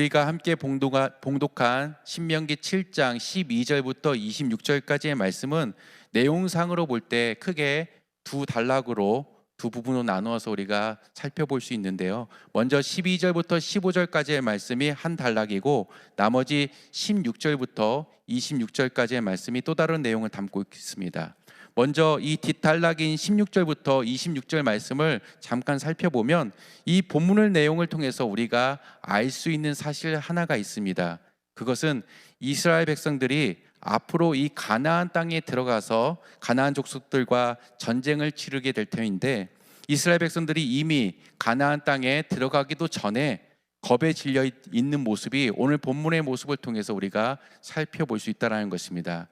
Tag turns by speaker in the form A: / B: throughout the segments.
A: 우리가 함께 봉독한 신명기 7장 12절부터 26절까지의 말씀은 내용상으로 볼 때 크게 두 단락으로 두 부분으로 나누어서 우리가 살펴볼 수 있는데요. 먼저 12절부터 15절까지의 말씀이 한 단락이고 나머지 16절부터 26절까지의 말씀이 또 다른 내용을 담고 있습니다. 먼저 이 뒷단락인 16절부터 26절 말씀을 잠깐 살펴보면 이 본문의 내용을 통해서 우리가 알 수 있는 사실 하나가 있습니다. 그것은 이스라엘 백성들이 앞으로 이 가나안 땅에 들어가서 가나안 족속들과 전쟁을 치르게 될 터인데, 이스라엘 백성들이 이미 가나안 땅에 들어가기도 전에 겁에 질려 있는 모습이 오늘 본문의 모습을 통해서 우리가 살펴볼 수 있다는 것입니다.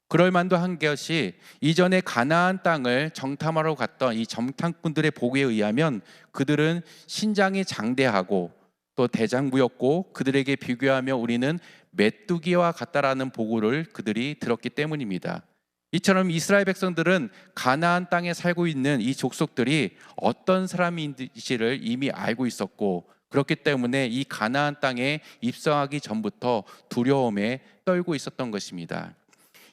A: 그럴 만도 한 것이 이전에 가나안 땅을 정탐하러 갔던 이 정탐꾼들의 보고에 의하면 그들은 신장이 장대하고 또 대장부였고 그들에게 비교하며 우리는 메뚜기와 같다라는 보고를 그들이 들었기 때문입니다. 이처럼 이스라엘 백성들은 가나안 땅에 살고 있는 이 족속들이 어떤 사람인지를 이미 알고 있었고, 그렇기 때문에 이 가나안 땅에 입성하기 전부터 두려움에 떨고 있었던 것입니다.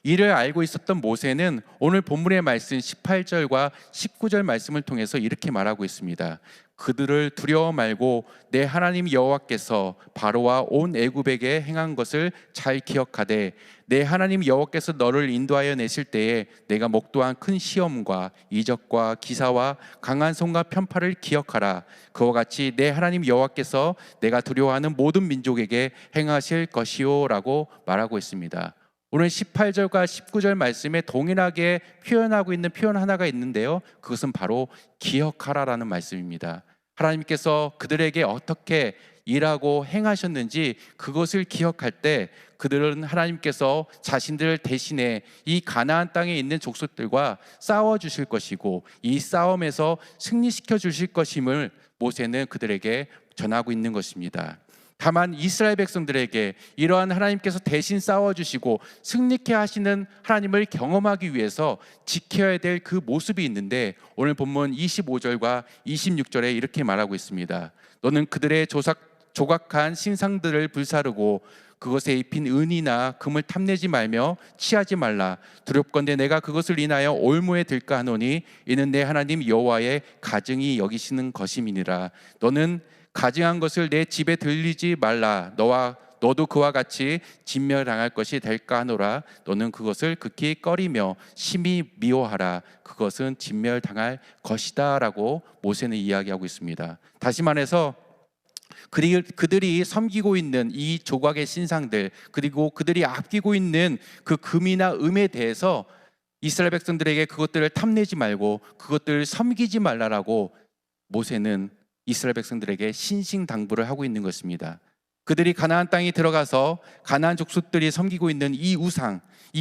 A: 이를 알고 있었던 모세는 오늘 본문의 말씀 18절과 19절 말씀을 통해서 이렇게 말하고 있습니다. 그들을 두려워 말고 내 하나님 여호와께서 바로와 온 애굽에게 행한 것을 잘 기억하되 내 하나님 여호와께서 너를 인도하여 내실 때에 내가 목도한 큰 시험과 이적과 기사와 강한 손과 편팔을 기억하라. 그와 같이 내 하나님 여호와께서 내가 두려워하는 모든 민족에게 행하실 것이요 라고 말하고 있습니다. 오늘 18절과 19절 말씀에 동일하게 표현하고 있는 표현 하나가 있는데요, 그것은 바로 기억하라라는 말씀입니다. 하나님께서 그들에게 어떻게 일하고 행하셨는지 그것을 기억할 때 그들은 하나님께서 자신들 대신에 이 가나안 땅에 있는 족속들과 싸워주실 것이고 이 싸움에서 승리시켜 주실 것임을 모세는 그들에게 전하고 있는 것입니다. 다만 이스라엘 백성들에게 이러한 하나님께서 대신 싸워주시고 승리케 하시는 하나님을 경험하기 위해서 지켜야 될 그 모습이 있는데, 오늘 본문 25절과 26절에 이렇게 말하고 있습니다. 너는 그들의 조각한 신상들을 불사르고 그것에 입힌 은이나 금을 탐내지 말며 취하지 말라. 두렵건대 내가 그것을 인하여 올무에 들까 하노니 이는 내 하나님 여호와의 가증이 여기시는 것임이니라. 너는 가증한 것을 내 집에 들리지 말라. 너도 그와 같이 진멸당할 것이 될까 하노라. 너는 그것을 극히 꺼리며 심히 미워하라. 그것은 진멸당할 것이다 라고 모세는 이야기하고 있습니다. 다시 말해서 그들이 섬기고 있는 이 조각의 신상들, 그리고 그들이 아끼고 있는 그 금이나 음에 대해서 이스라엘 백성들에게 그것들을 탐내지 말고 그것들을 섬기지 말라라고 모세는 이스라엘 백성들에게 신신당부를 하고 있는 것입니다. 그들이 가나안 땅에 들어가서 가나안 족속들이 섬기고 있는 이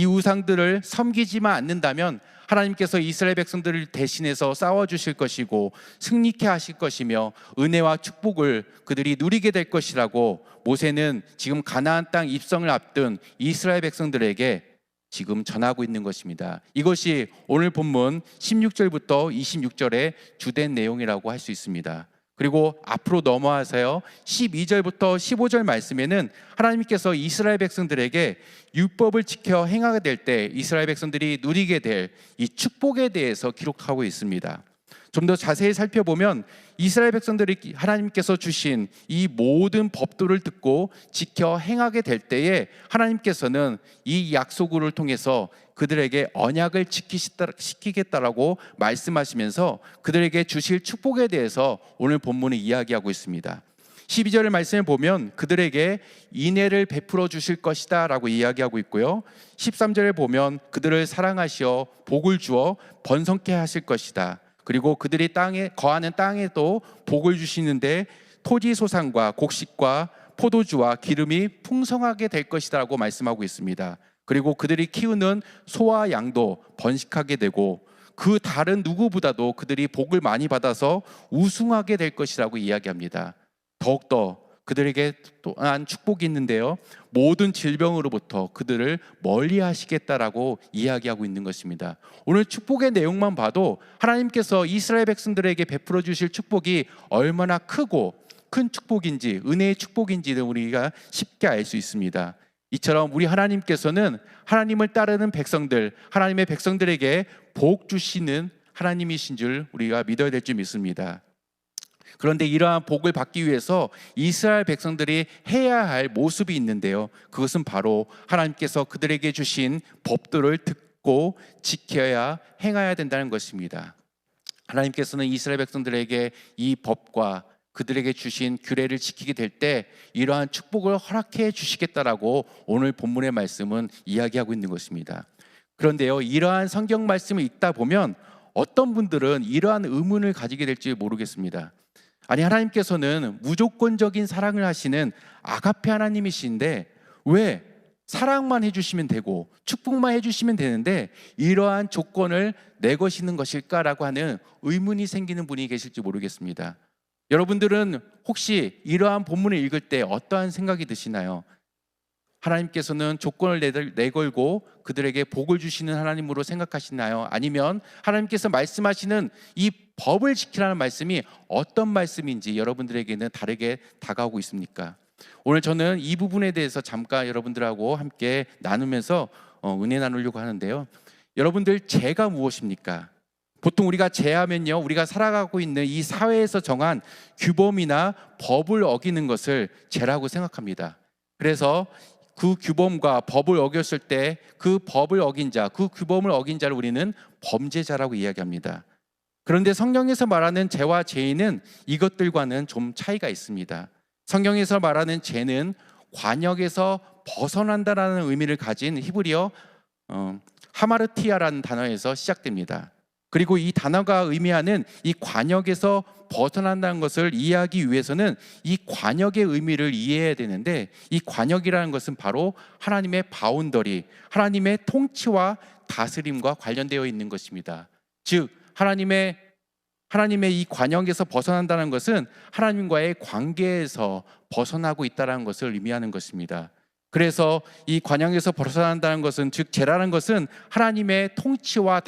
A: 우상들을 섬기지만 않는다면 하나님께서 이스라엘 백성들을 대신해서 싸워주실 것이고 승리케 하실 것이며 은혜와 축복을 그들이 누리게 될 것이라고 모세는 지금 가나안 땅 입성을 앞둔 이스라엘 백성들에게 지금 전하고 있는 것입니다. 이것이 오늘 본문 16절부터 26절의 주된 내용이라고 할 수 있습니다. 그리고 앞으로 넘어와서요 12절부터 15절 말씀에는 하나님께서 이스라엘 백성들에게 율법을 지켜 행하게 될 때 이스라엘 백성들이 누리게 될 이 축복에 대해서 기록하고 있습니다. 좀 더 자세히 살펴보면 이스라엘 백성들이 하나님께서 주신 이 모든 법도를 듣고 지켜 행하게 될 때에 하나님께서는 이 약속을 통해서 그들에게 언약을 지키겠다라고 말씀하시면서 그들에게 주실 축복에 대해서 오늘 본문은 이야기하고 있습니다. 12절의 말씀을 보면 그들에게 인애를 베풀어 주실 것이다 라고 이야기하고 있고요, 13절에 보면 그들을 사랑하시어 복을 주어 번성케 하실 것이다. 그리고 그들이 땅에 거하는 땅에도 복을 주시는데 토지 소산과 곡식과 포도주와 기름이 풍성하게 될 것이다 라고 말씀하고 있습니다. 그리고 그들이 키우는 소와 양도 번식하게 되고 그 다른 누구보다도 그들이 복을 많이 받아서 우승하게 될 것이라고 이야기합니다. 더욱더 그들에게 또한 축복이 있는데요, 모든 질병으로부터 그들을 멀리 하시겠다라고 이야기하고 있는 것입니다. 오늘 축복의 내용만 봐도 하나님께서 이스라엘 백성들에게 베풀어 주실 축복이 얼마나 크고 큰 축복인지, 은혜의 축복인지를 우리가 쉽게 알 수 있습니다. 이처럼 우리 하나님께서는 하나님을 따르는 백성들, 하나님의 백성들에게 복 주시는 하나님이신 줄 우리가 믿어야 될 줄 믿습니다. 그런데 이러한 복을 받기 위해서 이스라엘 백성들이 해야 할 모습이 있는데요, 그것은 바로 하나님께서 그들에게 주신 법도를 듣고 지켜야 행해야 된다는 것입니다. 하나님께서는 이스라엘 백성들에게 이 법과 그들에게 주신 규례를 지키게 될 때 이러한 축복을 허락해 주시겠다라고 오늘 본문의 말씀은 이야기하고 있는 것입니다. 그런데요, 이러한 성경 말씀을 읽다 보면 어떤 분들은 이러한 의문을 가지게 될지 모르겠습니다. 아니, 하나님께서는 무조건적인 사랑을 하시는 아가페 하나님이신데 왜 사랑만 해주시면 되고 축복만 해주시면 되는데 이러한 조건을 내거시는 것일까라고 하는 의문이 생기는 분이 계실지 모르겠습니다. 여러분들은 혹시 이러한 본문을 읽을 때 어떠한 생각이 드시나요? 하나님께서는 조건을 내걸고 그들에게 복을 주시는 하나님으로 생각하시나요? 아니면 하나님께서 말씀하시는 이 법을 지키라는 말씀이 어떤 말씀인지 여러분들에게는 다르게 다가오고 있습니까? 오늘 저는 이 부분에 대해서 잠깐 여러분들하고 함께 나누면서 은혜 나누려고 하는데요, 여러분들 죄가 무엇입니까? 보통 우리가 죄하면요, 우리가 살아가고 있는 이 사회에서 정한 규범이나 법을 어기는 것을 죄라고 생각합니다. 그래서 그 규범과 법을 어겼을 때 그 법을 어긴 자, 그 규범을 어긴 자를 우리는 범죄자라고 이야기합니다. 그런데 성경에서 말하는 죄와 죄인은 이것들과는 좀 차이가 있습니다. 성경에서 말하는 죄는 관역에서 벗어난다라는 의미를 가진 히브리어 하마르티아라는 단어에서 시작됩니다. 그리고 이 단어가 의미하는 이 관역에서 벗어난다는 것을 이해하기 위해서는 이 관역의 의미를 이해해야 되는데, 이 관역이라는 것은 바로 하나님의 바운더리, 하나님의 통치와 다스림과 관련되어 있는 것입니다. 즉 하나님의 이 관역에서 벗어난다는 것은 하나님과의 관계에서 벗어나고 있다는 것을 의미하는 것입니다. 그래서 이 관역에서 벗어난다는 것은, 즉 죄라는 것은 하나님의 통치와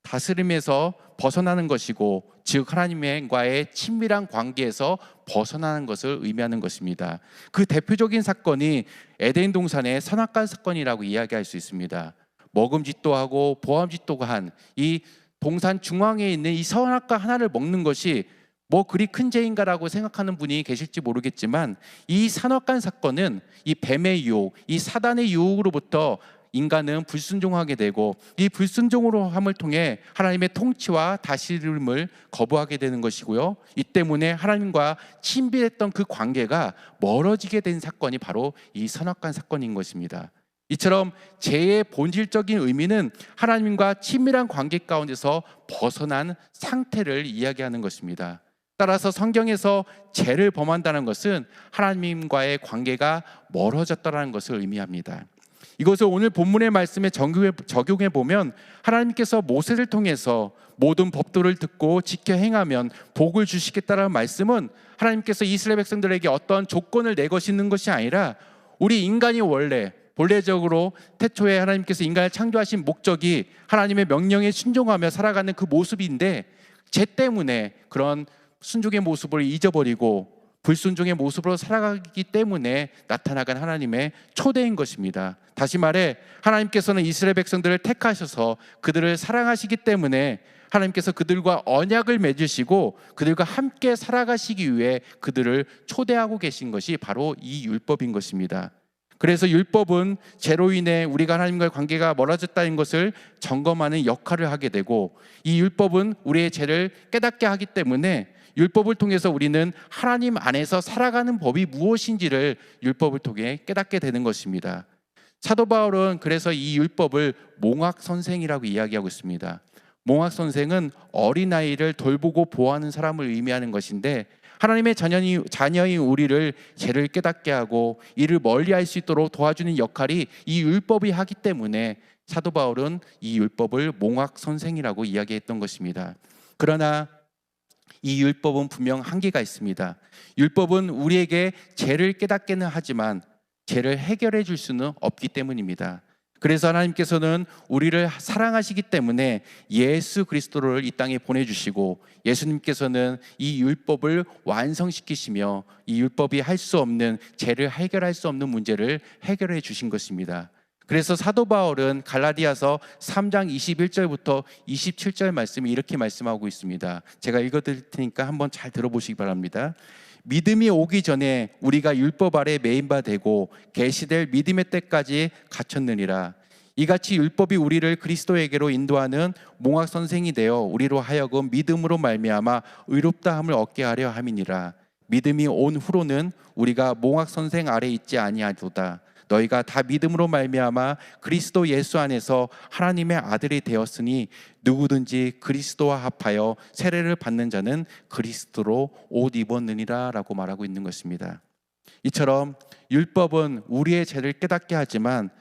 A: 다스림에서 벗어나는 것이고, 즉 하나님과의 친밀한 관계에서 벗어나는 것을 의미하는 것입니다. 그 대표적인 사건이 에덴 동산의 선악과 사건이라고 이야기할 수 있습니다. 먹음직도 하고 보암직도 한 이 동산 중앙에 있는 이 선악과 하나를 먹는 것이 뭐 그리 큰 죄인가라고 생각하는 분이 계실지 모르겠지만, 이 선악과 사건은 이 뱀의 유혹, 이 사단의 유혹으로부터 인간은 불순종하게 되고, 이 불순종으로 함을 통해 하나님의 통치와 다스림을 거부하게 되는 것이고요, 이 때문에 하나님과 친밀했던 그 관계가 멀어지게 된 사건이 바로 이 선악과 사건인 것입니다. 이처럼 죄의 본질적인 의미는 하나님과 친밀한 관계 가운데서 벗어난 상태를 이야기하는 것입니다. 따라서 성경에서 죄를 범한다는 것은 하나님과의 관계가 멀어졌다는 것을 의미합니다. 이것을 오늘 본문의 말씀에 적용해 보면, 하나님께서 모세를 통해서 모든 법도를 듣고 지켜 행하면 복을 주시겠다는 말씀은 하나님께서 이스라엘 백성들에게 어떤 조건을 내거시는 것이 아니라, 우리 인간이 본래적으로 태초에 하나님께서 인간을 창조하신 목적이 하나님의 명령에 순종하며 살아가는 그 모습인데, 죄 때문에 그런 순종의 모습을 잊어버리고 불순종의 모습으로 살아가기 때문에 나타나간 하나님의 초대인 것입니다. 다시 말해, 하나님께서는 이스라엘 백성들을 택하셔서 그들을 사랑하시기 때문에 하나님께서 그들과 언약을 맺으시고 그들과 함께 살아가시기 위해 그들을 초대하고 계신 것이 바로 이 율법인 것입니다. 그래서 율법은 죄로 인해 우리가 하나님과의 관계가 멀어졌다는 것을 점검하는 역할을 하게 되고, 이 율법은 우리의 죄를 깨닫게 하기 때문에 율법을 통해서 우리는 하나님 안에서 살아가는 법이 무엇인지를 율법을 통해 깨닫게 되는 것입니다. 사도 바울은 그래서 이 율법을 몽학 선생이라고 이야기하고 있습니다. 몽학 선생은 어린아이를 돌보고 보호하는 사람을 의미하는 것인데, 하나님의 자녀인 우리를 죄를 깨닫게 하고 이를 멀리할 수 있도록 도와주는 역할이 이 율법이 하기 때문에 사도 바울은 이 율법을 몽학 선생이라고 이야기했던 것입니다. 그러나 이 율법은 분명 한계가 있습니다. 율법은 우리에게 죄를 깨닫게는 하지만 죄를 해결해 줄 수는 없기 때문입니다. 그래서 하나님께서는 우리를 사랑하시기 때문에 예수 그리스도를 이 땅에 보내주시고, 예수님께서는 이 율법을 완성시키시며 이 율법이 할 수 없는, 죄를 해결할 수 없는 문제를 해결해 주신 것입니다. 그래서 사도 바울은 갈라디아서 3장 21절부터 27절 말씀이 이렇게 말씀하고 있습니다. 제가 읽어드릴 테니까 한번 잘 들어보시기 바랍니다. 믿음이 오기 전에 우리가 율법 아래 매인 바 되고 계시될 믿음의 때까지 갇혔느니라. 이같이 율법이 우리를 그리스도에게로 인도하는 몽학 선생이 되어 우리로 하여금 믿음으로 말미암아 의롭다함을 얻게 하려 함이니라. 믿음이 온 후로는 우리가 몽학 선생 아래 있지 아니하도다. 너희가 다 믿음으로 말미암아 그리스도 예수 안에서 하나님의 아들이 되었으니 누구든지 그리스도와 합하여 세례를 받는 자는 그리스도로 옷 입었느니라 라고 말하고 있는 것입니다. 이처럼 율법은 우리의 죄를 깨닫게 하지만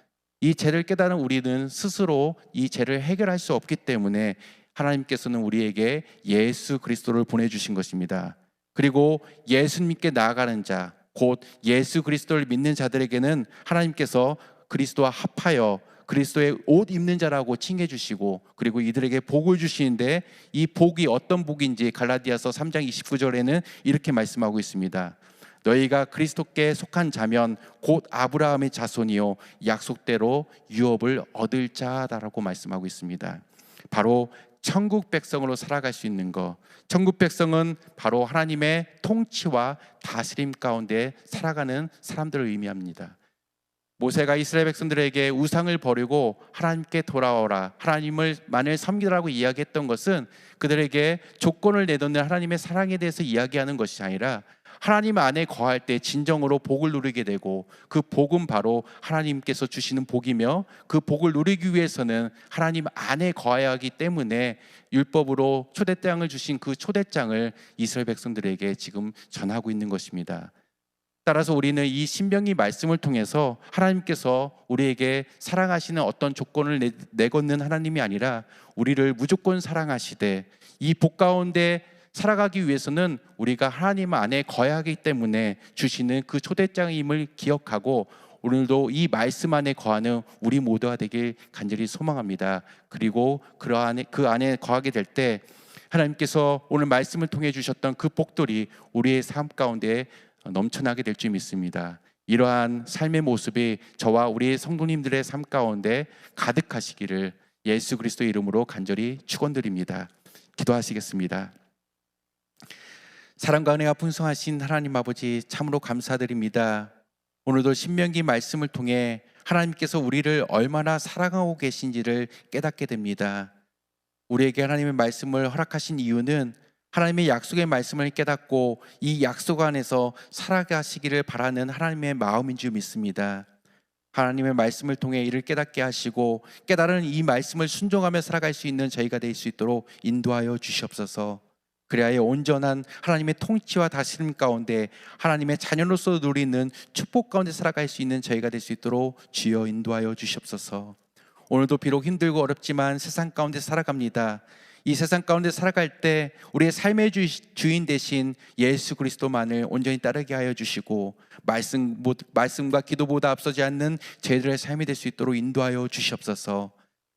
A: 이 죄를 깨달은 우리는 스스로 이 죄를 해결할 수 없기 때문에 하나님께서는 우리에게 예수 그리스도를 보내주신 것입니다. 그리고 예수님께 나아가는 자, 곧 예수 그리스도를 믿는 자들에게는 하나님께서 그리스도와 합하여 그리스도의 옷 입는 자라고 칭해 주시고, 그리고 이들에게 복을 주시는데 이 복이 어떤 복인지 갈라디아서 3장 29절에는 이렇게 말씀하고 있습니다. 너희가 그리스도께 속한 자면 곧 아브라함의 자손이요 약속대로 유업을 얻을 자다라고 말씀하고 있습니다. 바로 천국 백성으로 살아갈 수 있는 것, 천국 백성은 바로 하나님의 통치와 다스림 가운데 살아가는 사람들을 의미합니다. 모세가 이스라엘 백성들에게 우상을 버리고 하나님께 돌아오라, 하나님을 만을 섬기라고 이야기했던 것은 그들에게 조건을 내놓는 하나님의 사랑에 대해서 이야기하는 것이 아니라 하나님 안에 거할 때 진정으로 복을 누리게 되고, 그 복은 바로 하나님께서 주시는 복이며, 그 복을 누리기 위해서는 하나님 안에 거해야 하기 때문에 율법으로 초대장을 주신 그 초대장을 이스라엘 백성들에게 지금 전하고 있는 것입니다. 따라서 우리는 이 신명기 말씀을 통해서 하나님께서 우리에게 사랑하시는 어떤 조건을 내걸는 하나님이 아니라 우리를 무조건 사랑하시되, 이 복 가운데 살아가기 위해서는 우리가 하나님 안에 거해야 하기 때문에 주시는 그 초대장임을 기억하고 오늘도 이 말씀 안에 거하는 우리 모두가 되길 간절히 소망합니다. 그리고 그 안에 거하게 될 때 하나님께서 오늘 말씀을 통해 주셨던 그 복들이 우리의 삶 가운데 넘쳐나게 될 줄 믿습니다. 이러한 삶의 모습이 저와 우리 성도님들의 삶 가운데 가득하시기를 예수 그리스도의 이름으로 간절히 축원드립니다. 기도하시겠습니다. 사랑과 은혜가 풍성하신 하나님 아버지, 참으로 감사드립니다. 오늘도 신명기 말씀을 통해 하나님께서 우리를 얼마나 사랑하고 계신지를 깨닫게 됩니다. 우리에게 하나님의 말씀을 허락하신 이유는 하나님의 약속의 말씀을 깨닫고 이 약속 안에서 살아가시기를 바라는 하나님의 마음인 줄 믿습니다. 하나님의 말씀을 통해 이를 깨닫게 하시고 깨달은 이 말씀을 순종하며 살아갈 수 있는 저희가 될 수 있도록 인도하여 주시옵소서. 그리하여 온전한 하나님의 통치와 다스림 가운데 하나님의 자녀로서 누리는 축복 가운데 살아갈 수 있는 저희가 될 수 있도록 주여 인도하여 주시옵소서. 오늘도 비록 힘들고 어렵지만 세상 가운데 살아갑니다. 이 세상 가운데 살아갈 때 우리의 삶의 주인 되신 예수 그리스도만을 온전히 따르게 하여 주시고 말씀과 기도보다 앞서지 않는 저희들의 삶이 될 수 있도록 인도하여 주시옵소서.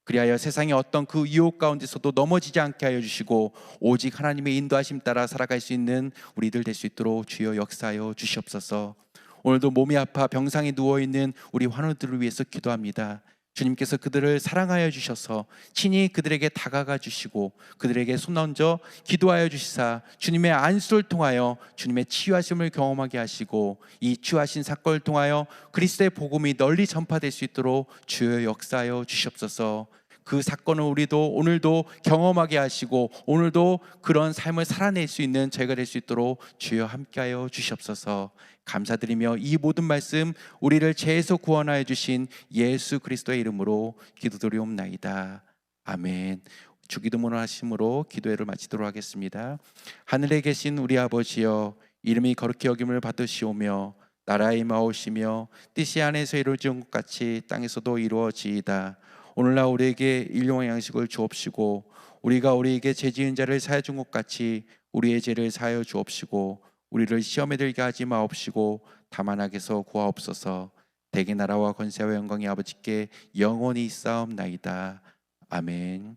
A: 그리하여 세상의 어떤 그 유혹 가운데서도 넘어지지 않게 하여 주시고 오직 하나님의 인도하심 따라 살아갈 수 있는 우리들 될 수 있도록 주여 역사하여 주시옵소서. 오늘도 몸이 아파 병상에 누워있는 우리 환우들을 위해서 기도합니다. 주님께서 그들을 사랑하여 주셔서 친히 그들에게 다가가 주시고 그들에게 손 얹어 기도하여 주시사 주님의 안수를 통하여 주님의 치유하심을 경험하게 하시고 이 치유하신 사건을 통하여 그리스도의 복음이 널리 전파될 수 있도록 주여 역사하여 주시옵소서. 그 사건을 우리도 오늘도 경험하게 하시고 오늘도 그런 삶을 살아낼 수 있는 저희가 될 수 있도록 주여 함께하여 주시옵소서. 감사드리며 이 모든 말씀 우리를 죄에서 구원하여 주신 예수 그리스도의 이름으로 기도드리옵나이다. 아멘. 주기도문을 하심으로 기도회를 마치도록 하겠습니다. 하늘에 계신 우리 아버지여, 이름이 거룩히 여김을 받으시오며 나라의 마오시며 뜻이 안에서 이루어진 것 같이 땅에서도 이루어지이다. 오늘날 우리에게 일용할 양식을 주옵시고 우리가 우리에게 죄 지은 자를 사하여 준 것 같이 우리의 죄를 사하여 주옵시고 우리를 시험에 들게 하지 마옵시고 다만 악에서 구하옵소서. 대개 나라와 권세와 영광이 아버지께 영원히 있사옵나이다. 아멘.